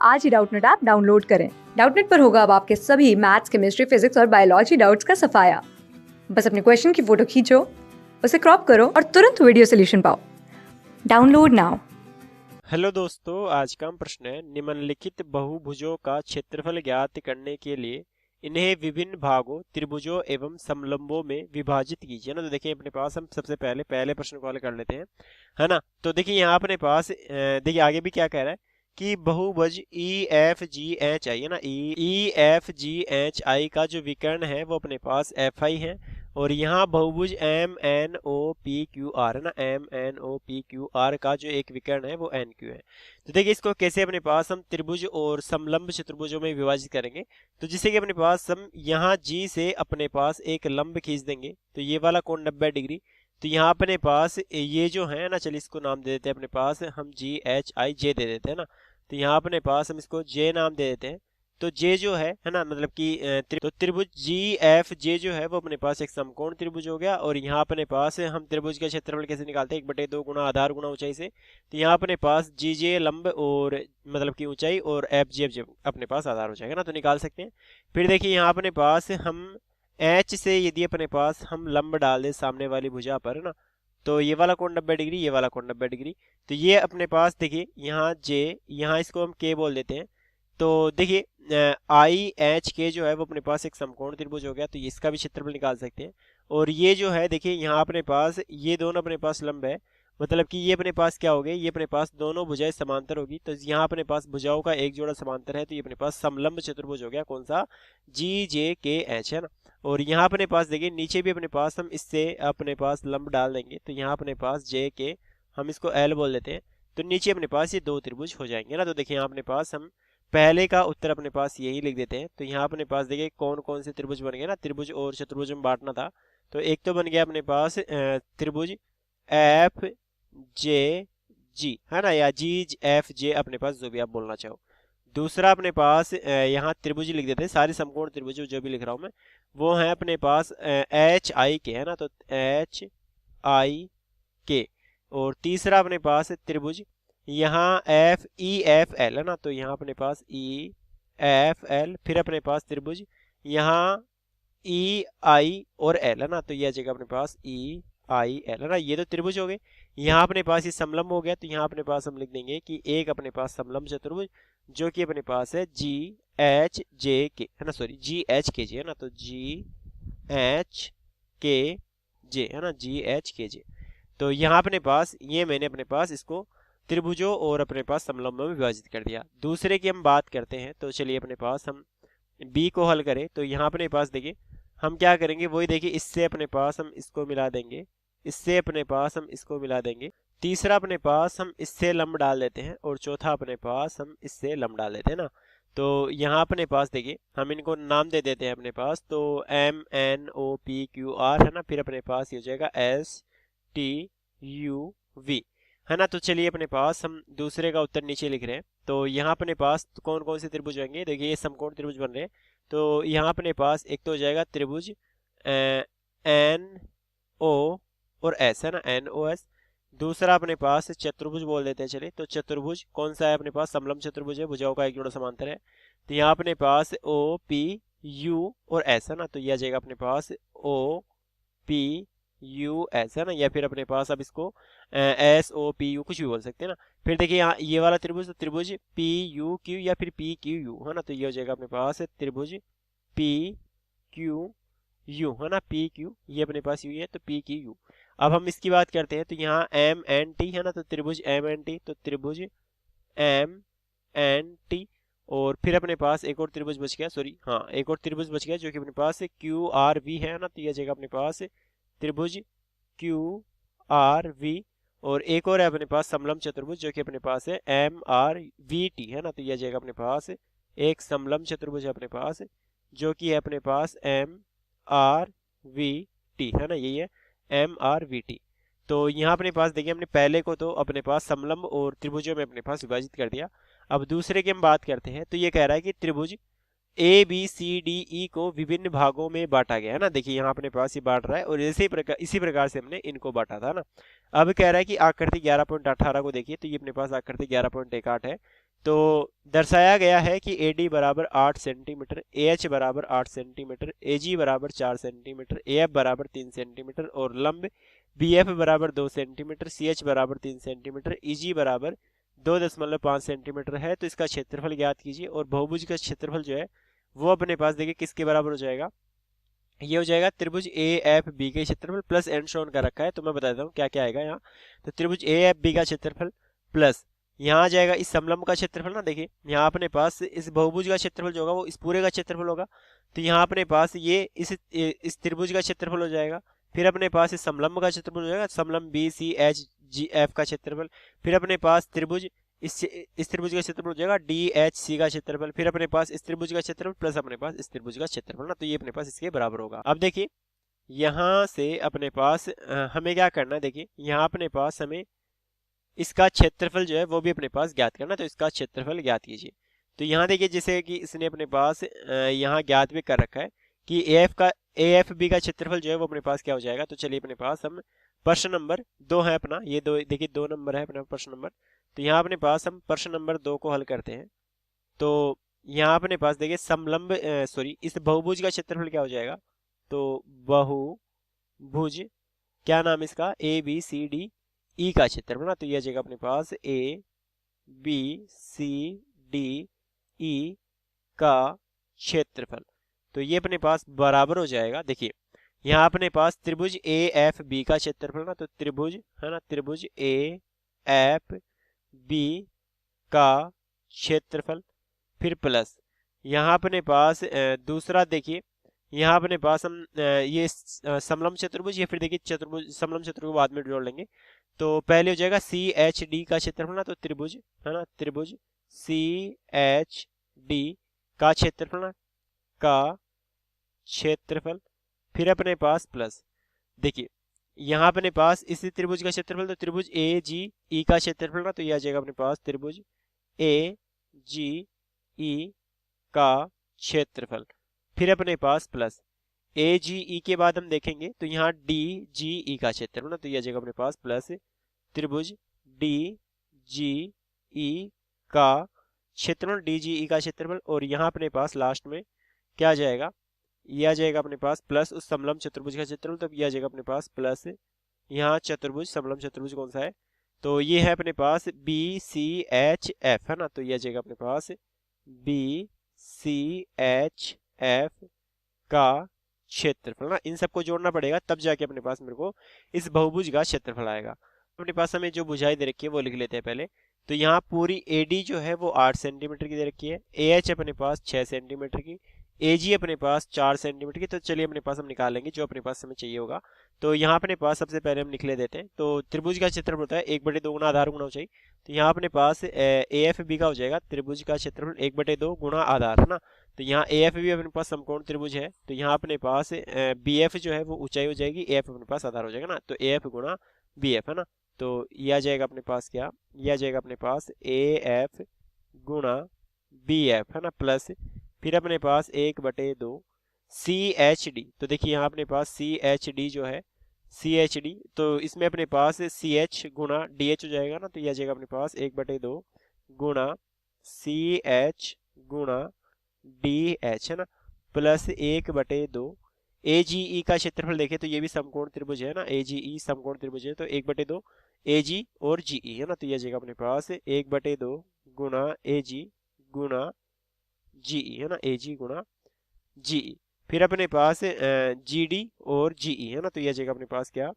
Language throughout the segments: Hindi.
आज ही डाउटनेट ऐप डाउनलोड करें। डाउटनेट पर होगा अब आपके सभी मैथ्स, केमिस्ट्री, फिजिक्स और बायोलॉजी डाउट्स का सफाया। बस अपने क्वेश्चन की फोटो खींचो, उसे क्रॉप करो और तुरंत वीडियो सोल्यूशन पाओ। Download now. हेलो दोस्तों, आज का हम प्रश्न है निम्नलिखित बहुभुजों का क्षेत्रफल ज्ञात करने के लिए इन्हें विभिन्न भागों त्रिभुजों एवं समलंबों में विभाजित कीजिए ना। तो देखिए अपने पास हम सबसे पहले प्रश्न को हल कर लेते हैं, है ना। तो देखिए यहाँ अपने पास देखिए आगे भी क्या कह रहा है कि बहुभुज E F G H I है ना। E F G H I का जो विकर्ण है वो अपने पास एफ आई है, और यहाँ बहुभुज M N O P Q R है ना। M N O P Q R का जो एक विकर्ण है वो एन क्यू है। तो देखिए इसको कैसे अपने पास हम त्रिभुज और समलंब चतुर्भुजों में विभाजित करेंगे। तो जिससे कि अपने पास हम यहाँ जी से अपने पास एक लंब खींच देंगे, तो ये वाला कोण 90 डिग्री। तो यहाँ अपने पास ये जो है ना, चलिए इसको नाम दे देते हैं अपने पास हम जी एच आई जे दे देते हैं ना। तो यहाँ अपने पास हम इसको जे नाम दे देते हैं। तो जे जो है ना, मतलब कि तो त्रिभुज जी एफ जे जो है वो अपने पास एक समकोण त्रिभुज हो गया। और यहाँ अपने पास हम त्रिभुज का क्षेत्रफल कैसे निकालते हैं, 1/2 गुणा आधार गुणा ऊंचाई से। तो यहाँ अपने पास जी जे लंब और मतलब की ऊंचाई और एफ जे अपने पास आधार हो जाएगा ना, तो निकाल सकते हैं। फिर देखिए यहाँ अपने पास हम एच से यदि अपने पास हम लंब डाल दें सामने वाली भुजा पर, है ना, तो ये वाला कोण 90 डिग्री, ये वाला कोण 90 डिग्री। तो ये अपने पास देखिए यहाँ जे, यहाँ इसको हम के बोल देते हैं। तो देखिए आई एच के जो है वो अपने पास एक समकोण त्रिभुज हो गया, तो इसका भी क्षेत्रफल निकाल सकते हैं। और ये जो है देखिए यहाँ अपने पास ये दोनों अपने पास लंब है, मतलब कि ये अपने पास क्या हो गए, ये अपने पास दोनों भुजाएं समांतर होगी। तो यहाँ अपने पास भुजाओं का एक जोड़ा समांतर है, तो ये अपने पास समलंब चतुर्भुज हो गया। कौन सा, जी जे के एच है ना। और यहाँ अपने पास देखिए नीचे भी अपने पास हम इससे अपने पास लंब डाल देंगे, तो यहाँ अपने पास जे के हम इसको एल बोल देते हैं। तो नीचे अपने पास ये दो त्रिभुज हो जाएंगे ना। तो देखिए यहाँ अपने पास हम पहले का उत्तर अपने पास यही लिख देते हैं। तो यहाँ अपने पास देखिए कौन कौन से त्रिभुज बन गए ना, त्रिभुज और चतुर्भुज में बांटना था। तो एक तो बन गया अपने पास त्रिभुज एफ जे जी है ना, या जी एफ जे अपने पास जो भी आप बोलना चाहो। दूसरा अपने पास यहाँ त्रिभुज लिख देते हैं, सारे समकोण त्रिभुज जो भी लिख रहा हूँ मैं वो है अपने पास एच आई के है ना, तो एच आई के। और तीसरा अपने पास त्रिभुज यहाँ एफ ई एफ एल है ना, तो यहाँ अपने पास ई एफ एल। फिर अपने पास त्रिभुज यहाँ ई आई और एल है ना, तो यह जगह अपने पास ई आई एल है ना। ये तो त्रिभुज हो गए। यहाँ अपने पास ये समलंब हो गया, तो यहाँ अपने पास हम लिख देंगे कि एक अपने पास समलंब चतुर्भुज जो कि अपने पास है जी एच जे के है ना, सॉरी जी एच के जे है ना, तो जी एच के जे है ना, जी एच के जे। तो यहाँ अपने पास ये मैंने अपने पास इसको त्रिभुजों और अपने पास समलंबों में विभाजित कर दिया। दूसरे की हम बात करते हैं, तो चलिए अपने पास हम बी को हल करें। तो यहाँ अपने पास देखिए हम क्या करेंगे, वही देखिए इससे अपने पास हम इसको मिला देंगे, इससे अपने पास हम इसको मिला देंगे। तीसरा अपने पास हम इससे लंब डाल देते हैं, और चौथा अपने पास हम इससे लंब डाल देते हैं ना। तो यहाँ अपने पास देखिए हम इनको नाम दे देते हैं अपने पास, तो M N O P Q R है ना। फिर अपने पास ये हो जाएगा एस टी यू वी है ना। तो चलिए अपने पास हम दूसरे का उत्तर नीचे लिख रहे हैं। तो यहाँ अपने पास कौन कौन से त्रिभुज होंगे, देखिए ये समकोण त्रिभुज बन रहे हैं। तो यहाँ अपने पास एक तो हो जाएगा त्रिभुज एन ओ और एस है ना, एन ओ एस। दूसरा अपने पास चतुर्भुज बोल देते हैं, चलिए। तो चतुर्भुज कौन सा है अपने पास, समलंब चतुर्भुज है, भुजाओं का एक जोड़ा समांतर है। तो यहाँ अपने पास ओ पी यू और एस है ना, तो यह जाएगा अपने पास ओ पी यू एस है ना, या फिर अपने पास अब इसको एस ओ पी यू कुछ भी बोल सकते हैं ना। फिर देखिए यहाँ ये वाला त्रिभुज, तो त्रिभुज पी यू क्यू या फिर पी क्यू यू है ना, तो ये हो जाएगा अपने पास त्रिभुज पी क्यू यू है ना, पी क्यू, ये अपने पास यू है, तो पी क्यू यू। अब हम इसकी बात करते हैं, तो यहाँ एम एन टी है ना, तो त्रिभुज एम एन टी, तो त्रिभुज एम एन टी। और फिर अपने पास एक और त्रिभुज बच गया, सॉरी हाँ एक और त्रिभुज बच गया जो कि अपने पास क्यू आर वी है ना, तो यह जगह अपने पास त्रिभुज क्यू आर वी। और एक और है अपने पास समलंब चतुर्भुज जो कि अपने पास है एम आर वी टी है ना, तो यह जगह अपने पास एक समलंब चतुर्भुज है अपने पास जो कि है अपने पास एम आर वी टी है ना, यही है एम आर वी टी। तो यहाँ अपने पास देखिए हमने पहले को तो अपने पास समलंब और त्रिभुजों में अपने पास विभाजित कर दिया। अब दूसरे की हम बात करते हैं, तो ये कह रहा है कि त्रिभुज A B C D E को विभिन्न भागों में बांटा गया है ना। देखिए यहाँ अपने पास ये बांट रहा है, और इसी प्रकार से हमने इनको बांटा था ना। अब कह रहा है कि आकृति 11.18 को देखिए, तो ये अपने पास आकृति 11.18 है। तो दर्शाया गया है कि AD बराबर 8 सेंटीमीटर, AH बराबर 8 सेंटीमीटर, AG बराबर 4 सेंटीमीटर, AF बराबर 3 सेंटीमीटर और लंब BF बराबर 2 सेंटीमीटर, CH बराबर 3 सेंटीमीटर, EG बराबर 2.5 सेंटीमीटर है। तो इसका क्षेत्रफल ज्ञात कीजिए। और बहुभुज का क्षेत्रफल जो है वो अपने पास देखिए किसके बराबर हो जाएगा, ये हो जाएगा त्रिभुज AFB के क्षेत्रफल प्लस एंड शोन का रखा है, तो मैं बता देता हूँ क्या क्या आएगा यहाँ। तो त्रिभुज AFB का क्षेत्रफल प्लस यहाँ आ जाएगा इस समलंब का क्षेत्रफल ना, देखिए यहाँ अपने पास इस बहुभुज का क्षेत्रफल जो होगा वो इस पूरे का क्षेत्रफल होगा। तो यहाँ अपने पास ये इस त्रिभुज का क्षेत्रफल हो जाएगा। फिर अपने पास इस समलंब का क्षेत्रफल हो जाएगा, समलंब BCHGF का क्षेत्रफल। फिर अपने पास त्रिभुज इस त्रिभुज का क्षेत्रफल हो जाएगा DHC का क्षेत्रफल। फिर अपने पास इस त्रिभुज का क्षेत्रफल प्लस अपने पास इस त्रिभुज का क्षेत्रफल ना, तो ये अपने पास इसके बराबर होगा। अब देखिए यहाँ से अपने पास हमें क्या करना है, देखिए यहाँ अपने पास हमें इसका क्षेत्रफल जो है वो भी अपने पास ज्ञात करना, तो इसका क्षेत्रफल ज्ञात कीजिए। तो यहाँ देखिए जैसे कि इसने अपने पास यहाँ ज्ञात भी कर रखा है कि AFB का क्षेत्रफल जो है वो अपने पास क्या हो जाएगा। तो चलिए अपने पास हम प्रश्न नंबर 2 है अपना, ये दो देखिए 2 नंबर है अपना प्रश्न नंबर। तो यहाँ अपने पास हम प्रश्न नंबर 2 को हल करते हैं। तो यहाँ अपने पास देखिए समलंब सॉरी इस बहुभुज का क्षेत्रफल क्या हो जाएगा। तो बहुभुज क्या नाम इसका ABCDE का क्षेत्रफल ना, तो यह जगह अपने पास ABCDE का क्षेत्रफल, तो ये अपने पास बराबर हो जाएगा। देखिए यहाँ अपने पास त्रिभुज AFB का क्षेत्रफल ना, तो त्रिभुज है ना, त्रिभुज AFB का क्षेत्रफल फिर प्लस यहाँ अपने पास दूसरा देखिए यहाँ अपने पास हम ये समलंब चतुर्भुज या फिर देखिए चतुर्भुज समलंब चतुर्भुज बाद में जोड़ लेंगे। तो पहले हो जाएगा CHD का क्षेत्रफल ना, तो त्रिभुज है ना, त्रिभुज CHD का क्षेत्रफल ना, का क्षेत्रफल फिर अपने पास प्लस देखिए यहाँ अपने पास इसी त्रिभुज का क्षेत्रफल, तो त्रिभुज AGE का क्षेत्रफल ना, तो यह आ जाएगा अपने पास त्रिभुज AGE का क्षेत्रफल फिर अपने पास प्लस AGE के बाद हम देखेंगे तो यहाँ DGE का क्षेत्रफल ना, तो यह जगह अपने पास प्लस त्रिभुज DGE का क्षेत्रफल DGE का क्षेत्रफल और यहाँ अपने पास लास्ट में क्या आ जाएगा, यह आ जाएगा अपने पास प्लस उस समलंब चतुर्भुज का क्षेत्रफल, तो यह आ जाएगा अपने पास प्लस यहाँ चतुर्भुज समलंब चतुर्भुज कौन सा है, तो ये है अपने पास BCHF है ना, तो यह आ जाएगा अपने पास BCHF का क्षेत्रफल ना। इन सबको जोड़ना पड़ेगा तब जाके अपने पास मेरे को इस बहुभुज का क्षेत्रफल आएगा। अपने पास हमें जो भुजाएं दे रखी है वो लिख लेते हैं पहले। तो यहाँ पूरी AD जो है वो 8 सेंटीमीटर की दे रखी है, AH अपने पास 6 सेंटीमीटर की, AG अपने पास 4 सेंटीमीटर की। तो चलिए अपने पास हम निकाल लेंगे जो अपने पास हमें चाहिए होगा। तो यहाँ अपने पास सबसे पहले हम निकले देते हैं। तो त्रिभुज का क्षेत्रफल होता है 1/2 गुना आधार गुना ऊंचाई। तो यहाँ अपने पास AFB का हो जाएगा त्रिभुज का क्षेत्रफल 1/2 गुना आधार है ना। तो यहाँ AFB अपने पास समकोण त्रिभुज है, तो यहाँ अपने पास BF जो है वो ऊंचाई हो जाएगी, AF अपने पास आधार हो जाएगा ना, तो AF गुना BF है ना। तो यह आ जाएगा अपने पास क्या, यह आ जाएगा अपने पास AF गुना BF है ना प्लस फिर अपने पास 1/2 CHD। तो देखिए यहाँ अपने पास CHD जो है CHD, तो इसमें अपने पास CH गुना DH हो जाएगा ना, तो यह आ जाएगा अपने पास 1/2 गुना CH गुना DH है ना प्लस 1/2 AGE का क्षेत्रफल देखें तो ये भी समकोण त्रिभुज है ना, AGE समकोण त्रिभुज है, तो 1/2 AG और GE है ना, तो यह जगह अपने पास 1/2 गुना AG गुना GE है ना, AG गुना GE। फिर अपने पास GD और GE है ना, तो यह जगह अपने पास क्या,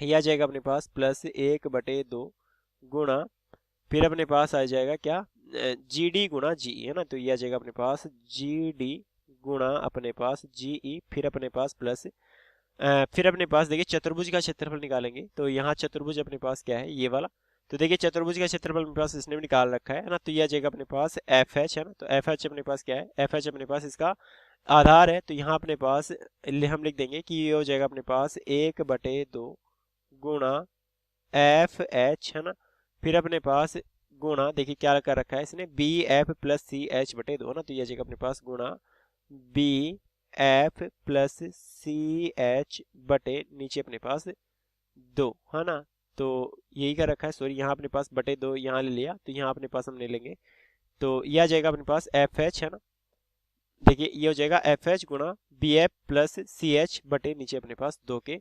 यह जाएगा अपने पास प्लस 1/2 गुणा फिर अपने पास आ जाएगा क्या GD गुणा GE है ना, तो यह आ जाएगा अपने पास GD गुणा अपने पास GE फिर अपने पास प्लस फिर अपने पास देखिए चतुर्भुज का क्षेत्रफल निकालेंगे। तो यहाँ चतुर्भुज अपने पास क्या है ये वाला, तो देखिए चतुर्भुज का क्षेत्रफल अपने पास इसने भी निकाल रखा है ना, तो यह जगह अपने पास FH है ना, तो FH अपने पास क्या है, FH अपने पास इसका आधार है। तो यहाँ अपने पास हम लिख देंगे कि ये हो जाएगा अपने पास 1/2 गुणा FH है ना, फिर अपने पास गुणा देखिए क्या कर रखा है इसने BF प्लस CH/2 ना, तो यह जगह अपने पास गुणा BF प्लस CH बटे नीचे अपने पास 2 है ना, तो यही कर रखा है, सॉरी यहाँ अपने पास बटे 2 यहाँ ले लिया, तो यहाँ अपने पास हम ले लेंगे, तो यह आ जाएगा अपने पास एफ एच, है ना। देखिए ये हो जाएगा एफ एच गुणा B F plus C H बटे नीचे अपने पास 2 के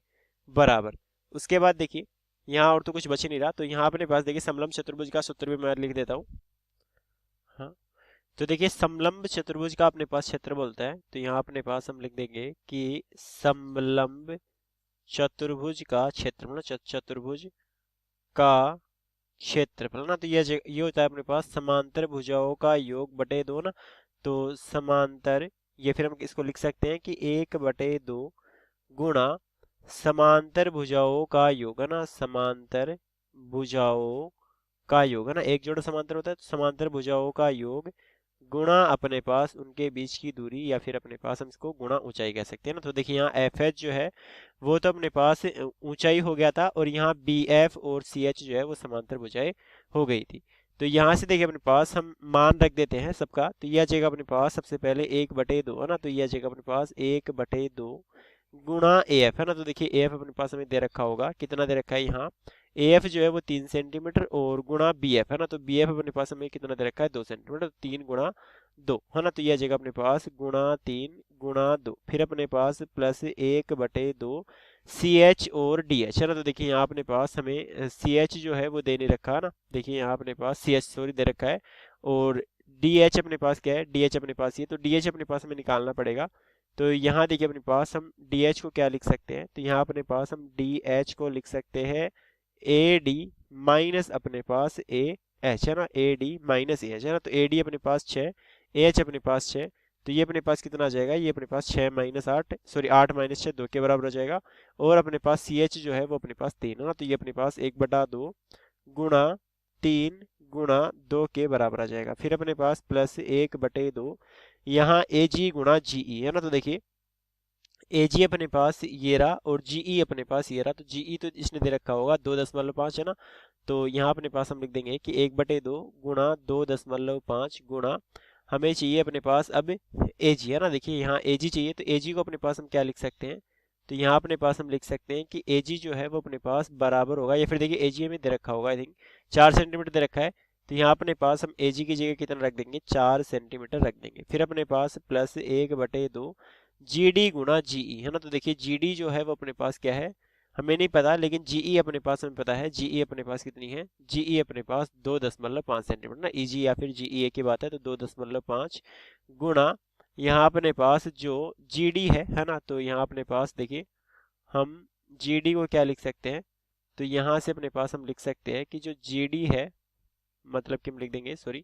बराबर। उसके बाद देखिए यहाँ और तो कुछ बच नहीं रहा, तो यहाँ अपने पास देखिए समलंब चतुर्भुज का सूत्र भी मैं लिख देता हूँ। हाँ, तो देखिए समलंब चतुर्भुज का अपने पास क्षेत्र बोलता है, तो यहाँ अपने पास हम लिख देंगे कि समलंब चतुर्भुज का क्षेत्रफल, चतुर्भुज का क्षेत्रफल ना, तो ये होता है अपने पास समांतर भुजाओं का योग बटे 2 ना, तो समांतर, ये फिर हम इसको लिख सकते हैं कि 1/2 गुणा समांतर भुजाओं का योग, है ना, समांतर भुजाओं का योग, है ना, एक जोड़ा समांतर होता है तो समांतर भुजाओं का योग गुणा अपने पास उनके बीच की दूरी, या फिर अपने पास हम इसको गुणा ऊंचाई कह सकते हैं ना। तो देखिए यहाँ एफ एच जो है वो तो अपने पास ऊंचाई हो गया था, और यहाँ बी एफ और सी एच जो है वो समांतर भुजाएं हो गई थी। तो यहाँ से देखिए अपने पास हम मान रख देते हैं सबका, तो यह जगह अपने पास सबसे पहले 1/2 है ना, तो यह जगह अपने पास 1/2 गुणा ए एफ, है ना। तो देखिए ए एफ अपने पास हमें दे रखा होगा, कितना दे रखा है यहाँ, ए एफ जो है वो 3 सेंटीमीटर, और गुणा बी एफ, है ना, तो बी एफ अपने पास हमें कितना दे रखा है 2 सेंटीमीटर, 3 गुणा 2, है ना, तो यह जगह अपने पास गुणा 3 गुणा 2, फिर अपने पास प्लस 1/2 सी एच और डी एच, है ना। तो देखिए यहाँ अपने पास हमें सी एच जो है वो दे नहीं रखा है ना, देखिए यहाँ अपने पास सी एच सॉरी दे रखा है, और डी एच अपने पास क्या है, डी एच अपने पास ये, तो डी एच अपने पास हमें निकालना पड़ेगा। तो यहाँ देखिए अपने पास हम डी एच को क्या लिख सकते हैं, तो यहाँ अपने पास हम डी एच को लिख सकते हैं ए डी माइनस अपने पास ए एच, है ना, A D minus A H, है ना। तो ए डी अपने पास 6, ए एच अपने पास 6, तो ये अपने पास कितना आ जाएगा, ये अपने पास 6 - 8 सॉरी 8 - 6 2 के बराबर हो जाएगा, और अपने पास सी एच जो है वो अपने पास 3 है ना, तो ये अपने पास 1/2 गुणा 3 गुणा 2 के बराबर आ जाएगा। फिर अपने पास प्लस 1/2 यहाँ ए जी गुणा जी ई, है ना, तो देखिए ए जी अपने पास ये रहा, और जी ई अपने पास ये रहा, तो जी ई तो इसने दे रखा होगा 2.5, है ना, तो यहाँ अपने पास हम लिख देंगे कि 1/2 गुणा 2.5 गुणा हमें चाहिए अपने पास अब ए जी, है ना। देखिए यहाँ ए जी चाहिए, तो ए जी को अपने पास हम क्या लिख सकते हैं, तो यहाँ अपने पास हम लिख सकते हैं कि ए जी जो है वो अपने पास बराबर होगा, या फिर देखिए ए जी हमें दे रखा होगा, आई थिंक 4 सेंटीमीटर दे रखा है, तो यहाँ अपने पास हम ए जी की जगह कितना रख देंगे, 4 सेंटीमीटर रख देंगे। फिर अपने पास प्लस 1/2 जी डी गुणा जी ई, है ना, तो देखिए जी डी जो है वो अपने पास क्या है हमें नहीं पता, लेकिन जी ई अपने पास हमें पता है, जी ई अपने पास कितनी है, जी ई अपने पास 2.5 सेंटीमीटर ना, ई जी या फिर जी ई एक ही बात है, तो 2.5 गुणा यहाँ अपने पास जो जी डी है ना, तो यहाँ अपने पास देखिए हम जी डी को क्या लिख सकते हैं, तो यहाँ से अपने पास हम लिख सकते हैं कि जो जी डी है, मतलब कि हम लिख देंगे सॉरी,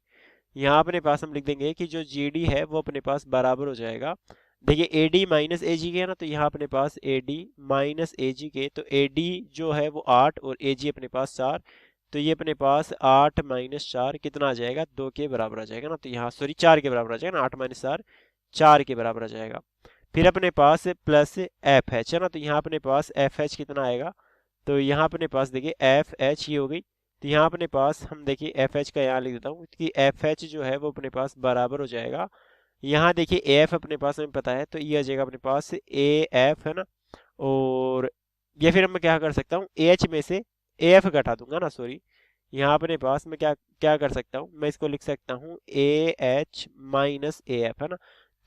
यहाँ अपने पास हम लिख देंगे कि जो जी डी है वो अपने पास बराबर हो जाएगा, देखिए ए डी माइनस ए जी के है ना, तो यहाँ अपने पास ए डी माइनस ए जी के, तो ए डी जो है वो 8 और ए जी अपने पास 4, तो ये अपने पास 8 - 4 कितना आ जाएगा, 2 के बराबर आ जाएगा ना, तो यहाँ सॉरी 4 के बराबर आ जाएगा ना, 8 - 4 4 के बराबर आ जाएगा। फिर अपने पास प्लस एफ एच, है ना, तो यहाँ अपने पास एफ एच कितना आएगा, तो यहाँ अपने पास देखिए एफ एच ये हो गई, तो यहाँ अपने पास हम देखिए एफ एच का यहाँ लिख देता हूँ कि एफ एच जो है वो अपने पास बराबर हो जाएगा, यहाँ देखिए ए एफ अपने पास हमें पता है, तो ये आ जाएगा अपने पास ए एफ, है ना, और ये फिर मैं क्या कर सकता हूँ, ए एच में से ए एफ घटा दूंगा ना, सॉरी यहाँ अपने पास मैं क्या क्या कर सकता हूँ, मैं इसको लिख सकता हूँ A H minus A F, है ना,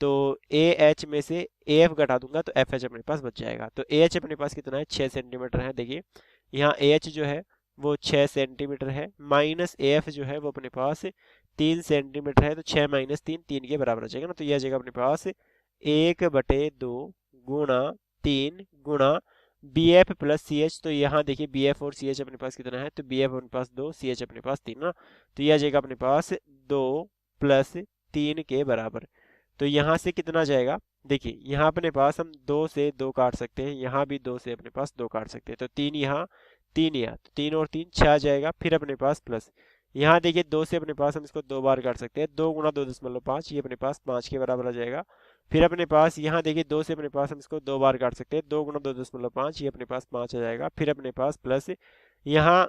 तो ए एच में से ए एफ घटा दूंगा तो एफ एच अपने पास बच जाएगा। तो ए एच अपने पास कितना है, 6 सेंटीमीटर है, देखिए यहाँ ए एच जो है वो 6 सेंटीमीटर है, माइनस ए एफ जो है वो अपने पास 3 सेंटीमीटर है, तो 6 - 3 3 के बराबर आ जाएगा ना, तो यह जगह अपने पास 1/2 गुणा 3 गुणा B F plus C H, तो यहाँ देखिए बी एफ और सी एच अपने पास कितना है, तो बी एफ अपने पास 2, सी एच अपने पास 3 ना, तो यह जाएगा अपने पास 2 + 3 के बराबर। तो यहाँ से कितना जाएगा, देखिए यहाँ अपने पास हम 2 से 2 काट सकते हैं, यहाँ भी 2 से अपने पास 2 काट सकते हैं, तो 3 यहाँ 3 यहाँ, तो 3 और 3 6 आ जाएगा। फिर अपने पास प्लस यहाँ देखिए 2 से अपने पास हम इसको 2 बार काट सकते हैं, 2 × 2.5 ये अपने पास 5 के बराबर आ जाएगा। फिर अपने पास यहाँ देखिए 2 से अपने पास हम इसको 2 बार काट सकते हैं, 2 × 2.5 ये अपने पास 5 आ जाएगा। फिर अपने पास प्लस यहाँ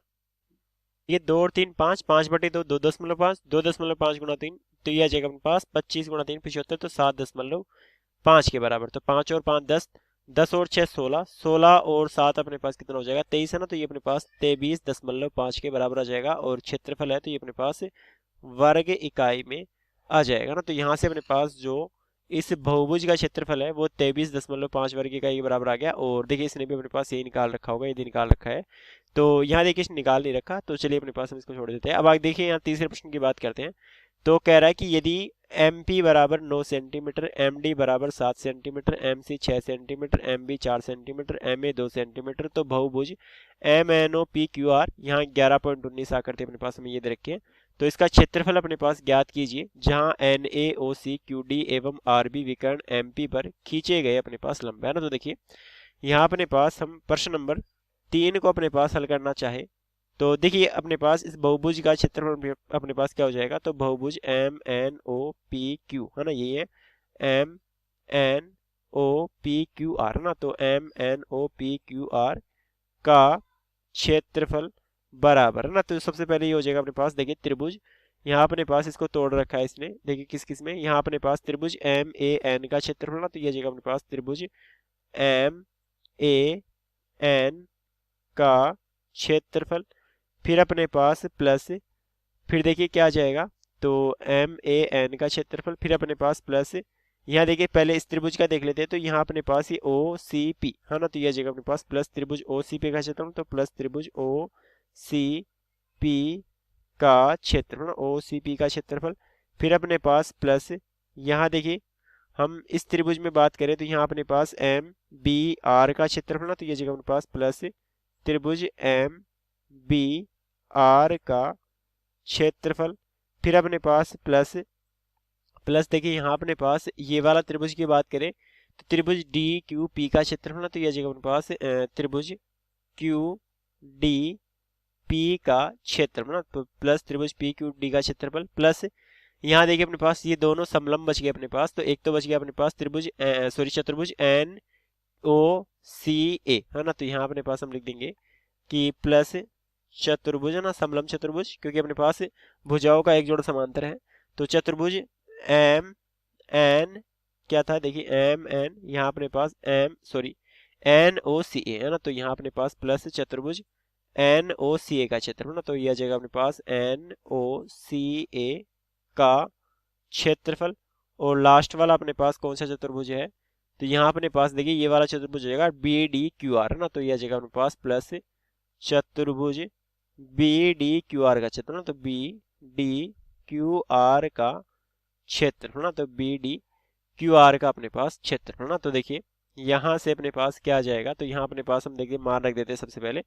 ये 2 और 3 5, 5/2 2.5, 2.5 × 3, तो ये आ जाएगा अपने पास 25 × 3 75, तो 7.5 के बराबर, तो 5 और 5 10, 10 और 6 16, 16 और 7 अपने पास कितना हो जाएगा 23 है ना, तो ये अपने पास 23.5 के बराबर आ जाएगा। और क्षेत्रफल है तो ये अपने पास वर्ग इकाई में आ जाएगा ना। तो यहाँ से अपने पास जो इस बहुभुज का क्षेत्रफल है वो 23.5 वर्ग इकाई के बराबर आ गया। और देखिए इसने भी अपने पास यही निकाल रखा होगा, यदि निकाल रखा है तो यहाँ देखिए इसने निकाल नहीं रखा, तो चलिए अपने पास हम इसको छोड़ देते हैं। अब आगे देखिए यहाँ तीसरे प्रश्न की बात करते हैं। तो कह रहा है कि यदि एम पी बराबर 9 सेंटीमीटर, एम डी बराबर 7 centimetre, M C 6 centimetre, M B 4 centimetre, M A 2 centimetre, तो बहुभुज M N O P Q R यहाँ 11.19 आकर अपने पास हमें ये दे रखे हैं। तो इसका क्षेत्रफल अपने पास ज्ञात कीजिए जहां N A O C Q D एवं आर बी विकर्ण एम पी पर खींचे गए अपने पास लंब है ना। तो देखिए यहाँ अपने पास हम प्रश्न नंबर 3 को अपने पास हल करना चाहे तो देखिए अपने पास इस बहुभुज का क्षेत्रफल अपने पास क्या हो जाएगा, तो बहुभुज M N O P Q है ना, यही है M N O P Q R है ना। तो M N O P Q R का क्षेत्रफल बराबर है ना। तो सबसे पहले ये हो जाएगा अपने पास देखिए त्रिभुज, यहाँ अपने पास इसको तोड़ रखा है इसने, देखिए किस किस में, यहाँ अपने पास त्रिभुज एम ए एन का क्षेत्रफल ना, तो ये जाएगा अपने पास त्रिभुज एम ए एन का क्षेत्रफल, फिर अपने पास प्लस, फिर देखिए क्या आ जाएगा, तो एम ए एन का क्षेत्रफल, फिर अपने पास प्लस, यहाँ देखिए पहले इस त्रिभुज का देख लेते हैं। तो यहाँ अपने पास ये ओ सी पी है ना, तो यह जगह अपने पास प्लस त्रिभुज ओ सी पी का क्षेत्रफल, तो प्लस त्रिभुज ओ सी पी का क्षेत्रफल, ओ सी पी का क्षेत्रफल, फिर अपने पास प्लस, यहाँ देखिए हम इस त्रिभुज में बात करें तो यहाँ अपने पास एम बी आर का क्षेत्रफल ना, तो ये जगह अपने पास प्लस त्रिभुज एम बी आर का क्षेत्रफल, फिर अपने पास प्लस प्लस देखिए यहाँ अपने पास ये वाला त्रिभुज की बात करें तो त्रिभुज डी क्यू पी का क्षेत्रफल ना, तो यह जगह अपने पास त्रिभुज क्यू डी पी का क्षेत्रफल ना, तो प्लस त्रिभुज पी क्यू डी का क्षेत्रफल, प्लस यहाँ देखिए अपने पास ये दोनों समलंब बच गए अपने पास। तो एक तो बच गया अपने पास त्रिभुज चतुर्भुज एन ओ सी ए है ना, तो यहाँ अपने पास हम लिख देंगे कि प्लस चतुर्भुज है ना, समलंब चतुर्भुज, क्योंकि अपने पास भुजाओं का एक जोड़ समांतर है। तो चतुर्भुज एम एन क्या था, देखिए एम एन, यहाँ अपने पास एन ओ सी ए है ना, तो यहाँ अपने पास प्लस चतुर्भुज एन ओ सी ए का क्षेत्रफल ना, तो यह जगह अपने पास एन ओ सी ए का क्षेत्रफल। और लास्ट वाला अपने पास कौन सा चतुर्भुज है, तो यहाँ अपने पास देखिए ये वाला चतुर्भुज हो जाएगा बी डी क्यू आर है ना, तो यह जगह अपने पास प्लस चतुर्भुज बी डी क्यू आर का क्षेत्रफल, तो बी डी क्यू आर का क्षेत्रफल ना, तो बी डी क्यू आर का अपने पास क्षेत्रफल ना। तो देखिए यहाँ से अपने पास क्या आ जाएगा, तो यहाँ अपने पास हम देखिए मान रख देते हैं सबसे पहले,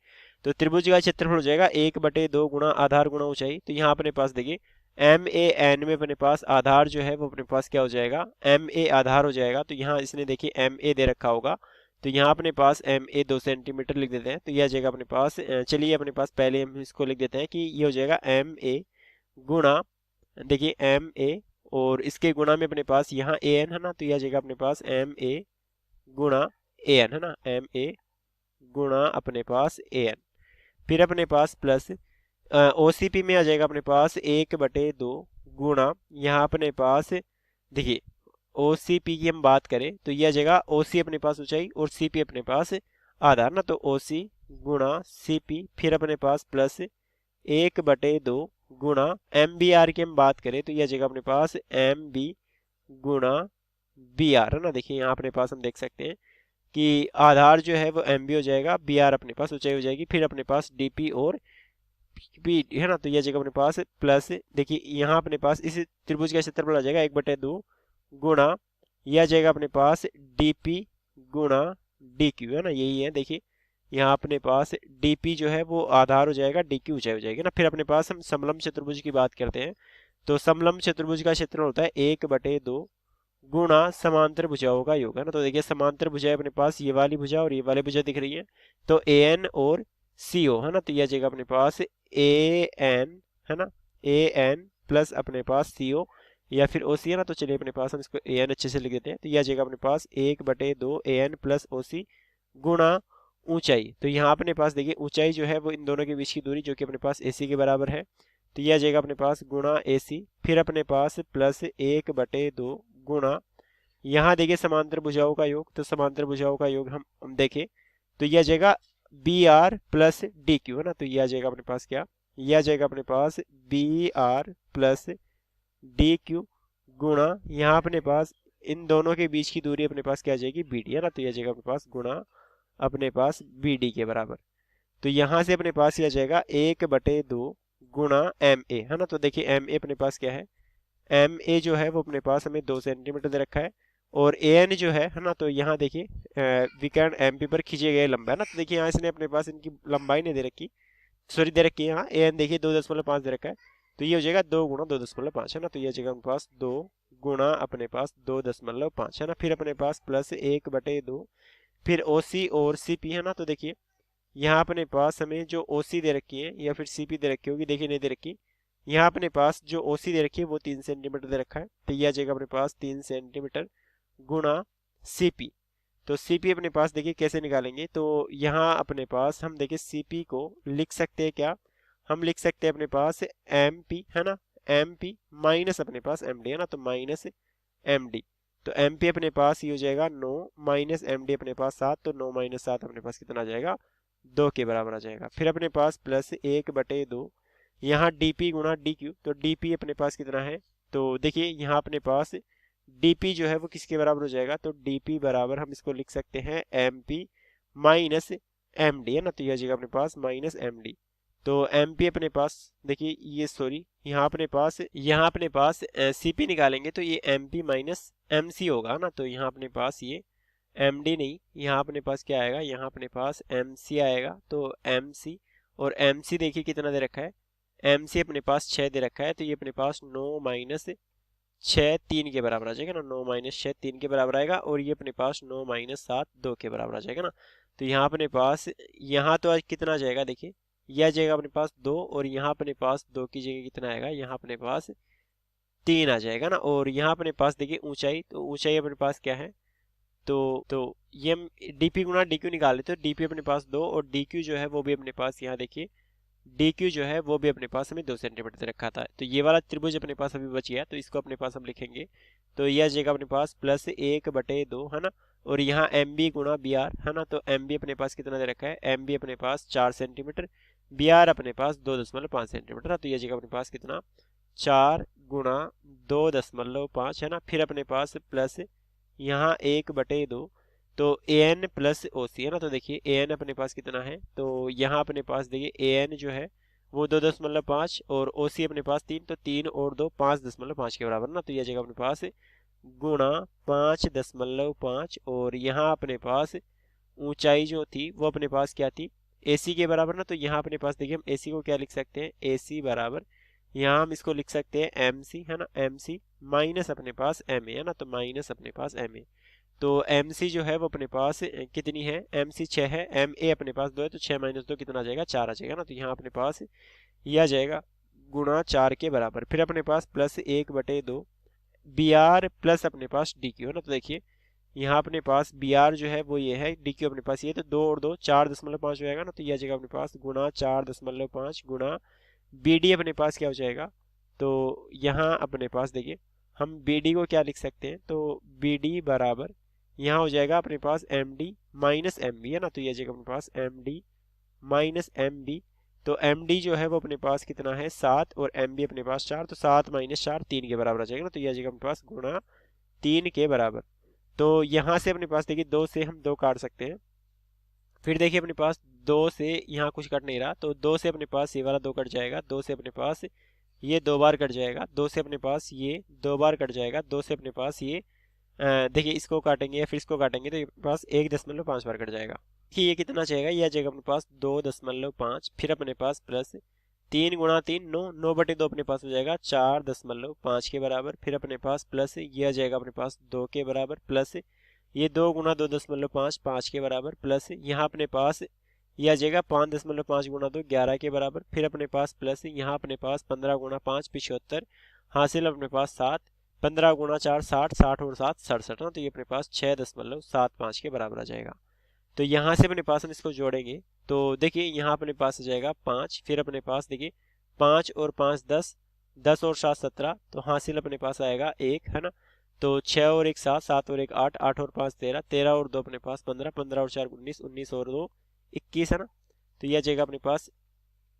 तो त्रिभुज का क्षेत्रफल हो जाएगा 1/2 गुणा आधार गुणा ऊंचाई। तो यहाँ अपने पास देखिए एम ए एन में अपने पास आधार जो है वो अपने पास क्या हो जाएगा, एम ए आधार हो जाएगा। तो यहाँ इसने देखिए एम ए दे रखा होगा, तो यहाँ अपने पास एम ए 2 सेंटीमीटर लिख देते हैं। तो यह जाएगा अपने पास, चलिए अपने पास पहले हम इसको लिख देते हैं कि ये हो जाएगा एम ए गुणा, देखिए एम ए और इसके गुणा में अपने पास यहाँ ए एन है ना, तो यह जाएगा अपने पास एम ए गुणा ए एन है ना, एम ए गुणा अपने पास ए एन, फिर अपने पास प्लस ओसीपी में आ जाएगा अपने पास 1/2 गुणा, यहाँ अपने पास देखिए ओसीपी की हम बात करें तो यह जगह ओसी अपने पास ऊंचाई और सीपी अपने पास आधार ना, तो ओसी गुणा सीपी, फिर अपने पास प्लस 1/2 गुणा एम बी आर की हम बात करें तो यह जगह अपने पास एम बी गुणा बी आर है ना। देखिए यहाँ अपने पास हम देख सकते हैं कि आधार जो है वो एम बी हो जाएगा, बी आर अपने पास ऊंचाई हो जाएगी, फिर अपने पास डीपी और पी है ना, तो यह जगह अपने पास प्लस, देखिए यहाँ अपने पास इस त्रिभुज का क्षेत्रफल आ जाएगा 1/2 गुणा, यह जाएगा अपने पास डीपी गुणा डी क्यू है ना, यही है। देखिए यहाँ अपने पास डीपी जो है वो आधार हो जाएगा, डी क्यू ऊंचाई हो जाएगी ना। फिर अपने पास हम समलंब चतुर्भुज की बात करते हैं, तो समलंब चतुर्भुज का क्षेत्रफल होता है 1/2 गुणा समांतर भुजाओं का योग है ना। तो देखिए समांतर भुजाएं अपने पास ये वाली भुजा और ये वाली भुजा दिख रही है, तो ए एन और सी ओ है ना, तो यह जगह अपने पास ए एन है ना, ए एन प्लस अपने पास सी ओ या फिर ओ सी है ना। तो चलिए अपने पास हम इसको ए एन अच्छे से लिख देते हैं, तो यह जगह अपने पास 1/2 ए एन प्लस ओ सी गुणा ऊंचाई। तो यहाँ अपने पास देखिए ऊंचाई जो है वो इन दोनों के बीच की दूरी जो कि अपने पास ए सी के बराबर है, तो यह जगह अपने पास गुणा ए सी, फिर अपने पास प्लस 1/2 गुणा यहाँ देखिए समांतर भुजाओं का योग, तो समांतर भुजाओं का योग हम देखें तो यह आ जाएगा B R plus D Q, है ना। तो यह आ जाएगा अपने पास क्या, यह आ जाएगा अपने पास B R plus D Q गुणा यहाँ अपने पास इन दोनों के बीच की दूरी अपने पास क्या आ जाएगी, बी डी, है ना। तो यह आ जाएगा अपने पास गुणा अपने पास बी डी के बराबर। तो यहाँ से अपने पास यह आ जाएगा 1/2 गुणा एम ए, है ना। तो देखिए एम ए अपने पास क्या है, एम ए जो है वो अपने पास हमें 2 सेंटीमीटर दे रखा है, और ए एन जो है ना, तो यहाँ देखिए विकर्ण एम पी पर खींचे गए लंबा, है ना। तो देखिए यहाँ इसने अपने पास इनकी लंबाई नहीं दे रखी, सॉरी दे रखी है यहाँ, ए एन देखिए 2.5 दे रखा है। तो ये हो जाएगा 2 गुणा 2.5, है ना। तो ये हो जाएगा अपने पास 2 गुणा अपने पास 2.5, है ना। फिर अपने पास प्लस 1/2 फिर ओ सी और सी पी, है ना। तो देखिए यहाँ अपने पास हमें जो ओ सी दे रखी है या फिर सी पी दे रखी होगी, देखिए नहीं दे रखी। यहाँ अपने पास जो ओ सी दे रखी है वो 3 सेंटीमीटर दे रखा है, तो यह आ जाएगा अपने पास 3 सेंटीमीटर गुणा सी पी। तो सी पी अपने पास देखिए कैसे निकालेंगे, तो यहाँ अपने पास हम देखिए सी पी को लिख सकते हैं क्या, हम लिख सकते हैं अपने पास एम पी, है ना, एम पी माइनस अपने पास एम डी, है ना। तो माइनस एम डी, तो एम पी अपने पास ये हो जाएगा 9 माइनस एम डी अपने पास 7, तो 9 माइनस 7 अपने पास कितना आ जाएगा, 2 के बराबर आ जाएगा। फिर अपने पास प्लस 1/2 यहाँ डी पी गुणा डी क्यू, तो डी पी अपने पास कितना है, तो देखिए यहाँ अपने पास डी पी जो है वो किसके बराबर हो जाएगा, तो डी पी बराबर हम इसको लिख सकते हैं M P minus M D, है ना। तो यह जगह अपने पास माइनस एम डी, तो एम पी अपने पास देखिए ये सॉरी यहाँ अपने पास सी पी निकालेंगे तो ये M P minus M C होगा ना। तो यहाँ अपने पास ये एम डी नहीं, यहाँ अपने पास क्या आएगा, यहाँ अपने पास एम सी आएगा। तो एम सी और एम सी देखिए कितना दे रखा है, एम सी अपने पास 6 दे रखा है, तो ये अपने पास 9 माइनस 6 3 के बराबर आ जाएगा ना। 9 माइनस 6 3 के बराबर आएगा, और ये अपने पास 9 माइनस 7 2 के बराबर आ जाएगा ना। तो यहाँ अपने पास यहाँ तो आज कितना आ जाएगा, देखिए यह जाएगा अपने पास 2, और यहाँ अपने पास 2 की जगह कितना आएगा, यहाँ अपने पास 3 आ जाएगा ना। और यहाँ अपने पास देखिए ऊंचाई, तो ऊंचाई अपने पास क्या है, तो ये हम dp गुणा dq निकाल लेते हैं। dp अपने पास 2 और dq जो है वो भी अपने पास यहाँ देखिए dq जो है वो भी अपने पास हमें 2 सेंटीमीटर दे रखा था। तो ये वाला त्रिभुज अपने पास अभी बच गया, तो इसको अपने पास हम लिखेंगे, तो यह जगह अपने पास प्लस 1/2, है ना। और यहाँ एम बी गुणा बी आर, है ना। तो एम बी अपने पास कितना दे रखा है, एम बी अपने पास 4 सेंटीमीटर, बी आर अपने पास 2.5 सेंटीमीटर, तो यह जगह अपने पास कितना 4 गुणा 2.5, है ना। फिर अपने पास प्लस यहाँ 1/2, तो ए एन प्लस ओ सी, है ना। तो देखिए ए एन अपने पास कितना है, तो यहाँ अपने पास देखिए ए एन जो है वो 2.5 और ओ सी अपने पास 3, तो 3 और 2 5.5 के बराबर ना। तो यह जगह अपने पास गुणा 5.5, और यहाँ अपने पास ऊंचाई जो थी वो अपने पास क्या थी, ए सी के बराबर ना। तो यहाँ अपने पास देखिए हम ए सी को क्या लिख सकते हैं, ए सी बराबर यहाँ हम इसको लिख सकते हैं एम सी, है ना, एम सी माइनस अपने पास एम ए, है ना। तो माइनस अपने पास एम ए, तो एम सी जो है वो अपने पास कितनी है, एम सी 6 है, एम ए अपने पास 2 है, तो 6 माइनस 2 कितना आ जाएगा, 4 आ जाएगा ना। तो यहाँ अपने पास यह आ जाएगा गुणा 4 के बराबर। फिर अपने पास प्लस 1/2 बी आर प्लस अपने पास डी क्यू, है ना। तो देखिए यहाँ अपने पास बी आर जो है वो ये है, डी क्यू अपने पास ये, तो 2 और 2 4.5 हो जाएगा ना। तो यह जगह अपने पास गुणा 4.5 गुणा बी डी अपने पास क्या हो जाएगा, तो यहाँ अपने पास देखिए हम बी डी को क्या लिख सकते हैं, तो बी डी बराबर यहाँ हो जाएगा अपने पास M D minus M B, है ना। तो यह जगह अपने पास M D minus M B, तो एम डी जो है वो अपने पास कितना है 7, और एम बी अपने पास 4, तो 7 माइनस 4 3 के बराबर आ जाएगा ना। तो यह जगह अपने पास गुणा 3 के बराबर। तो यहाँ से अपने पास देखिए 2 से हम 2 काट सकते हैं, फिर देखिए अपने पास 2 से यहाँ कुछ कट नहीं रहा, तो 2 से अपने पास ये वाला 2 कट जाएगा, 2 से अपने पास ये 2 बार कट जाएगा, 2 से अपने पास ये 2 बार कट जाएगा, 2 से अपने पास ये देखिए इसको काटेंगे या फिर इसको काटेंगे तो ये अपने पास 1.5 बार कट जाएगा। कि ये कितना जाएगा, यह जाएगा अपने पास 2.5, फिर अपने पास प्लस 3 गुणा 3 9, 9/2 अपने पास हो जाएगा 4.5 के बराबर। फिर अपने पास प्लस यह जाएगा अपने पास 2 के बराबर, प्लस ये 2 गुणा 2.5 5 के बराबर, प्लस यहाँ अपने पास यह आ जाएगा 5.5 गुणा 2 11 के बराबर। फिर अपने पास प्लस यहाँ अपने पास 15 गुणा 5 75, हासिल अपने पास 7, 15 गुणा 4 60, 60 और 7 67 ना। तो ये अपने पास 6.75 के बराबर आ जाएगा। तो यहाँ से अपने पास हम इसको जोड़ेंगे, तो देखिए यहाँ अपने पास आ जाएगा 5, फिर अपने पास देखिए 5 और 5 10, 10 और 7 17, तो हासिल अपने पास आएगा 1, है ना। तो 6 और 1 7, 7 और 1 8, 8 और 5 13, 13 और 2 अपने पास 15, 15 और 4 19, 19 और 2 21 है ना। तो यह जाएगा अपने पास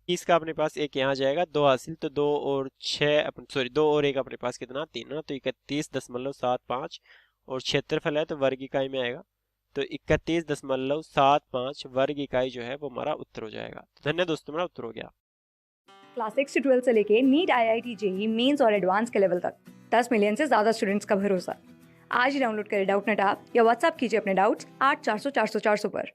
21 का, अपने पास एक यहाँ जाएगा 2 हासिल, तो 2 और 6 सॉरी 2 और 1 अपने पास कितना 3 है ना। तो 31.75 और क्षेत्रफल है तो वर्ग इकाई में आएगा, तो 31.75 वर्ग इकाई जो है वो हमारा उत्तर हो जाएगा। तो धन्यवाद दोस्तों, हमारा उत्तर हो गया। क्लास 6 से 12 से लेके नीट, IIT, जेईई मेंस और एडवांस के लेवल तक 10 मिलियन से ज्यादा स्टूडेंट्स का भरोसा। आज ही डाउनलोड करें डाउटनेट ऐप या व्हाट्सएप कीजिए अपने डाउट्स 8400 400 400 पर।